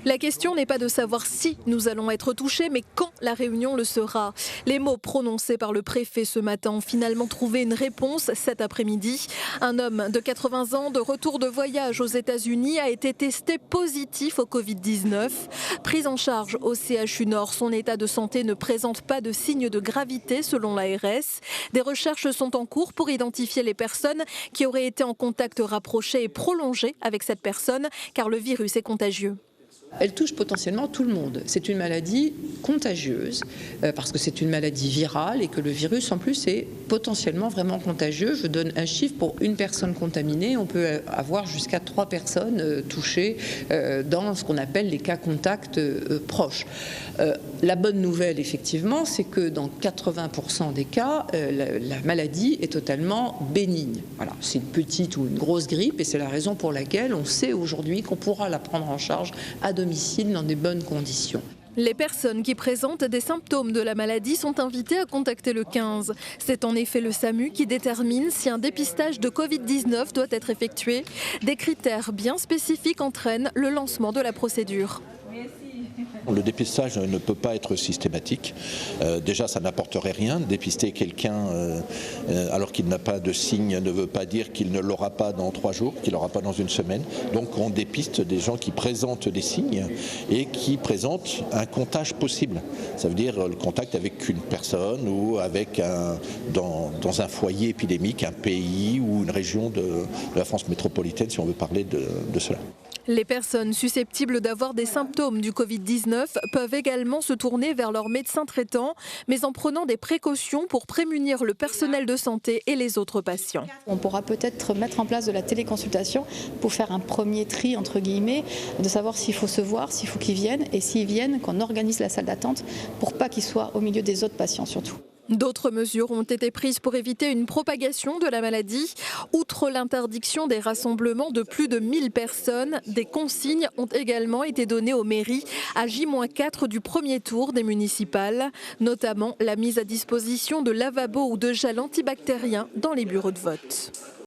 La question n'est pas de savoir si nous allons être touchés, mais quand la réunion le sera. Les mots prononcés par le préfet ce matin ont finalement trouvé une réponse cet après-midi. Un homme de 80 ans de retour de voyage aux États-Unis a été testé positif au Covid-19. Pris en charge au CHU Nord, son état de santé ne présente pas de signes de gravité selon l'ARS. Des recherches sont en cours pour identifier les personnes qui auraient été en contact rapproché et prolongé avec cette personne, car le virus est contagieux. Elle touche potentiellement tout le monde. C'est une maladie contagieuse parce que c'est une maladie virale et que le virus en plus est potentiellement vraiment contagieux. Je donne un chiffre, pour une personne contaminée, on peut avoir jusqu'à 3 personnes touchées dans ce qu'on appelle les cas contacts proches. La bonne nouvelle effectivement, c'est que dans 80% des cas, la maladie est totalement bénigne. Voilà, c'est une petite ou une grosse grippe et c'est la raison pour laquelle on sait aujourd'hui qu'on pourra la prendre en charge à domicile dans des bonnes conditions. Les personnes qui présentent des symptômes de la maladie sont invitées à contacter le 15. C'est en effet le SAMU qui détermine si un dépistage de Covid-19 doit être effectué. Des critères bien spécifiques entraînent le lancement de la procédure. Le dépistage ne peut pas être systématique. Déjà, ça n'apporterait rien. Dépister quelqu'un alors qu'il n'a pas de signe ne veut pas dire qu'il ne l'aura pas dans 3 jours, qu'il l'aura pas dans une semaine. Donc on dépiste des gens qui présentent des signes et qui présentent un contact possible. Ça veut dire le contact avec une personne ou avec dans un foyer épidémique, un pays ou une région de la France métropolitaine, si on veut parler de cela. Les personnes susceptibles d'avoir des symptômes du Covid-19 peuvent également se tourner vers leur médecin traitant, mais en prenant des précautions pour prémunir le personnel de santé et les autres patients. On pourra peut-être mettre en place de la téléconsultation pour faire un premier tri, entre guillemets, de savoir s'il faut se voir, s'il faut qu'ils viennent, et s'ils viennent, qu'on organise la salle d'attente pour pas qu'ils soient au milieu des autres patients surtout. D'autres mesures ont été prises pour éviter une propagation de la maladie. Outre l'interdiction des rassemblements de plus de 1000 personnes, des consignes ont également été données aux mairies à J-4 du premier tour des municipales, notamment la mise à disposition de lavabos ou de gel antibactérien dans les bureaux de vote.